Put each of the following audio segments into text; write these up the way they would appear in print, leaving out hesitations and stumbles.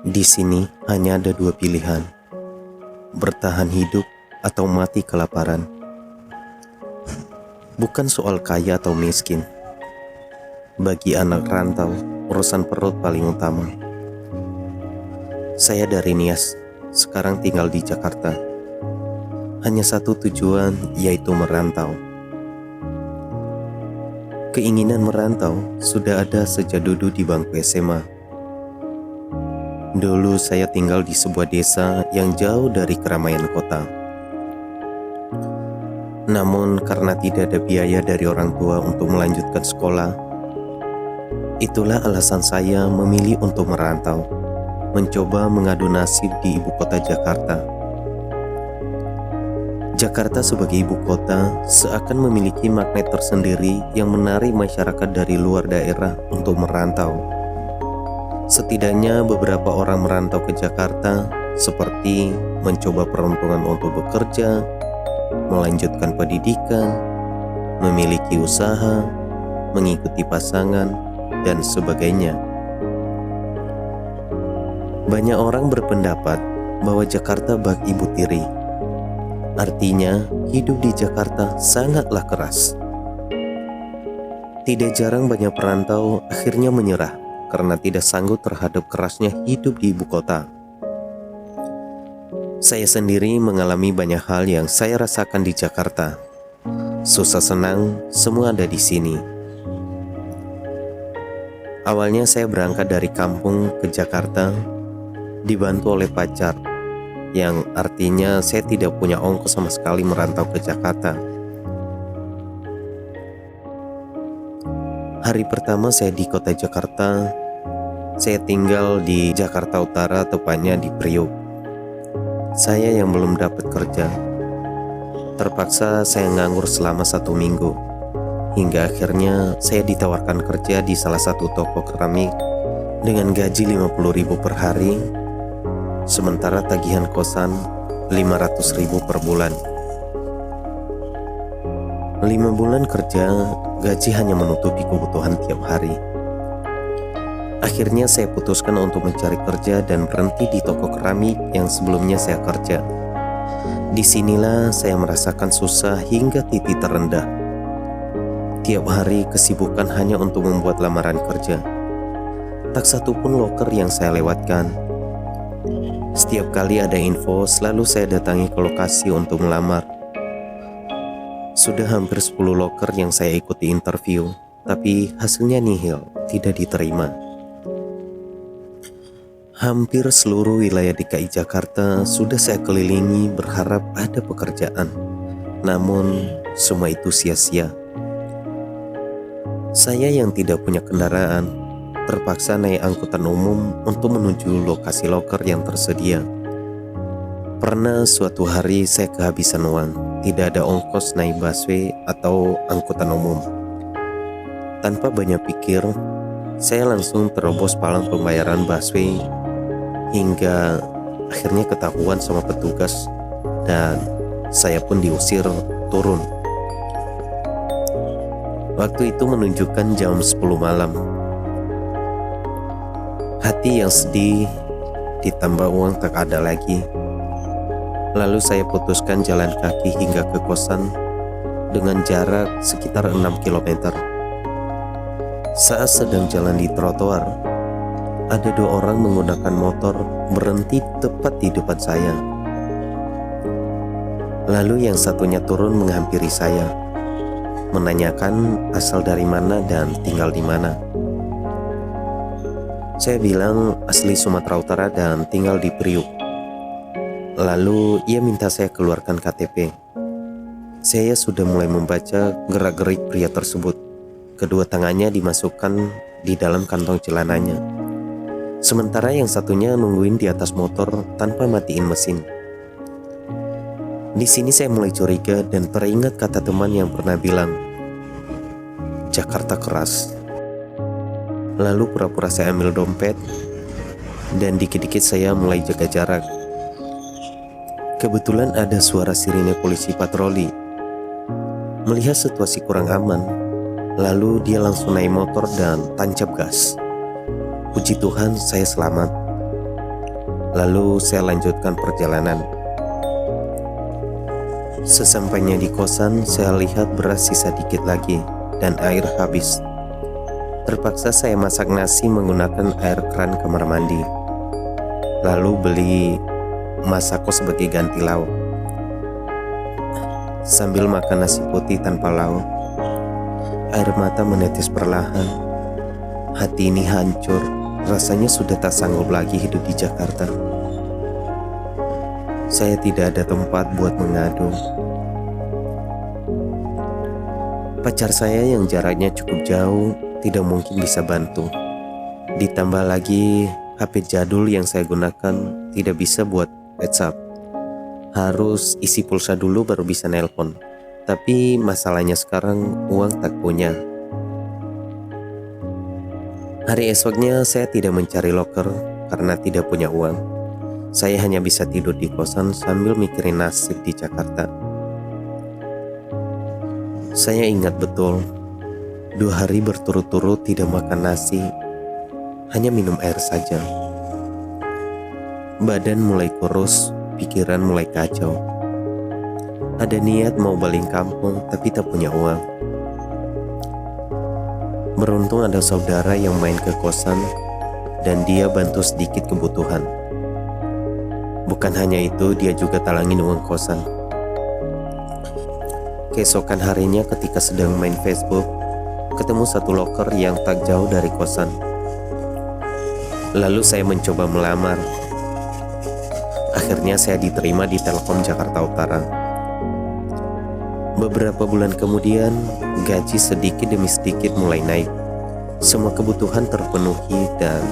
Di sini hanya ada dua pilihan, bertahan hidup atau mati kelaparan. Bukan soal kaya atau miskin. Bagi anak rantau, urusan perut paling utama. Saya dari Nias, sekarang tinggal di Jakarta. Hanya satu tujuan, yaitu merantau. Keinginan merantau sudah ada sejak duduk di bangku SMA. Dulu saya tinggal di sebuah desa yang jauh dari keramaian kota. Namun karena tidak ada biaya dari orang tua untuk melanjutkan sekolah, itulah alasan saya memilih untuk merantau, mencoba mengadu nasib di ibu kota Jakarta. Jakarta sebagai ibu kota seakan memiliki magnet tersendiri yang menarik masyarakat dari luar daerah untuk merantau. Setidaknya beberapa orang merantau ke Jakarta seperti mencoba peruntungan untuk bekerja, melanjutkan pendidikan, memiliki usaha, mengikuti pasangan, dan sebagainya. Banyak orang berpendapat bahwa Jakarta bak ibu tiri. Artinya, hidup di Jakarta sangatlah keras. Tidak jarang banyak perantau akhirnya menyerah karena tidak sanggup terhadap kerasnya hidup di ibu kota. Saya sendiri mengalami banyak hal yang saya rasakan di Jakarta. Susah senang, semua ada di sini. Awalnya saya berangkat dari kampung ke Jakarta, dibantu oleh pacar, yang artinya saya tidak punya ongkos sama sekali merantau ke Jakarta. Hari pertama saya di kota Jakarta, saya tinggal di Jakarta Utara, tepatnya di Priok. Saya yang belum dapat kerja. Terpaksa saya nganggur selama 1 minggu. Hingga akhirnya saya ditawarkan kerja di salah satu toko keramik dengan gaji 50.000 per hari, sementara tagihan kosan 500.000 per bulan. 5 bulan kerja, gaji hanya menutupi kebutuhan tiap hari. Akhirnya saya putuskan untuk mencari kerja dan berhenti di toko keramik yang sebelumnya saya kerja. Disinilah saya merasakan susah hingga titik terendah. Tiap hari kesibukan hanya untuk membuat lamaran kerja. Tak satu pun loker yang saya lewatkan. Setiap kali ada info, selalu saya datangi ke lokasi untuk melamar. Sudah hampir 10 loker yang saya ikuti interview, tapi hasilnya nihil, tidak diterima. Hampir seluruh wilayah DKI Jakarta sudah saya kelilingi berharap ada pekerjaan, namun semua itu sia-sia. Saya yang tidak punya kendaraan, terpaksa naik angkutan umum untuk menuju lokasi loker yang tersedia. Pernah suatu hari saya kehabisan uang, tidak ada ongkos naik busway atau angkutan umum. Tanpa banyak pikir, saya langsung terobos palang pembayaran busway hingga akhirnya ketahuan sama petugas dan saya pun diusir turun. Waktu itu menunjukkan jam 10 malam. Hati yang sedih ditambah uang tak ada lagi. Lalu saya putuskan jalan kaki hingga ke kosan dengan jarak sekitar 6 km. Saat sedang jalan di trotoar, ada 2 orang menggunakan motor berhenti tepat di depan saya. Lalu yang satunya turun menghampiri saya, menanyakan asal dari mana dan tinggal di mana. Saya bilang asli Sumatera Utara dan tinggal di Priok. Lalu ia minta saya keluarkan KTP. Saya sudah mulai membaca gerak-gerik pria tersebut. Kedua tangannya dimasukkan di dalam kantong celananya. Sementara yang satunya nungguin di atas motor tanpa matiin mesin. Di sini saya mulai curiga dan teringat kata teman yang pernah bilang, Jakarta keras. Lalu pura-pura saya ambil dompet dan dikit-dikit saya mulai jaga jarak. Kebetulan ada suara sirine polisi patroli. Melihat situasi kurang aman, lalu dia langsung naik motor dan tancap gas. Puji Tuhan saya selamat. Lalu saya lanjutkan perjalanan. Sesampainya di kosan, saya lihat beras sisa dikit lagi dan air habis. Terpaksa saya masak nasi menggunakan air keran kamar mandi. Lalu beli masako sebagai ganti lauk. Sambil makan nasi putih tanpa lauk, air mata menetes perlahan. Hati ini hancur, rasanya sudah tak sanggup lagi hidup di Jakarta. Saya tidak ada tempat buat mengadu. Pacar saya yang jaraknya cukup jauh tidak mungkin bisa bantu. Ditambah lagi HP jadul yang saya gunakan tidak bisa buat WhatsApp. Harus isi pulsa dulu baru bisa nelpon. Tapi masalahnya sekarang uang tak punya. Hari esoknya saya tidak mencari loker karena tidak punya uang. Saya hanya bisa tidur di kosan sambil mikirin nasib di Jakarta. Saya ingat betul, 2 hari berturut-turut tidak makan nasi, hanya minum air saja. Badan mulai kurus, pikiran mulai kacau. Ada niat mau balik kampung tapi tak punya uang. Beruntung ada saudara yang main ke kosan dan dia bantu sedikit kebutuhan. Bukan hanya itu, dia juga talangin uang kosan. Keesokan harinya ketika sedang main Facebook, ketemu satu loker yang tak jauh dari kosan. Lalu saya mencoba melamar. Akhirnya saya diterima di Telkom Jakarta Utara. Beberapa bulan kemudian, gaji sedikit demi sedikit mulai naik. Semua kebutuhan terpenuhi dan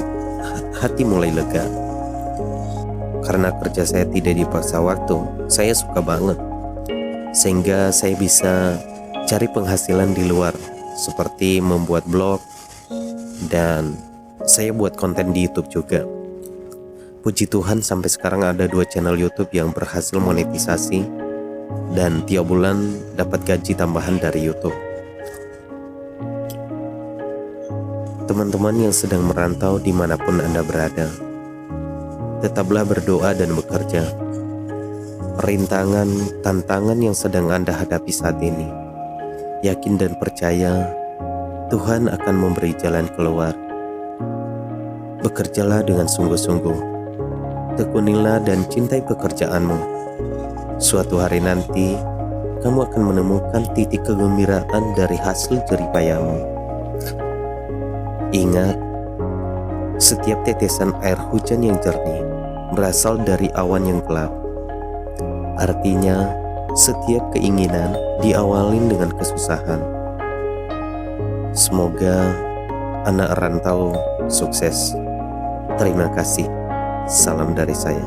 hati mulai lega. Karena kerja saya tidak dipaksa waktu, saya suka banget. Sehingga saya bisa cari penghasilan di luar, seperti membuat blog, dan saya buat konten di YouTube juga. Puji Tuhan sampai sekarang ada 2 channel YouTube yang berhasil monetisasi, dan tiap bulan dapat gaji tambahan dari YouTube. Teman-teman yang sedang merantau dimanapun Anda berada, tetaplah berdoa dan bekerja. Rintangan, tantangan yang sedang Anda hadapi saat ini, yakin dan percaya Tuhan akan memberi jalan keluar. Bekerjalah dengan sungguh-sungguh, tekunilah dan cintai pekerjaanmu. Suatu hari nanti, kamu akan menemukan titik kegembiraan dari hasil jerih payahmu. Ingat, setiap tetesan air hujan yang jernih berasal dari awan yang gelap. Artinya, setiap keinginan diawali dengan kesusahan. Semoga anak rantau sukses. Terima kasih. Salam dari saya.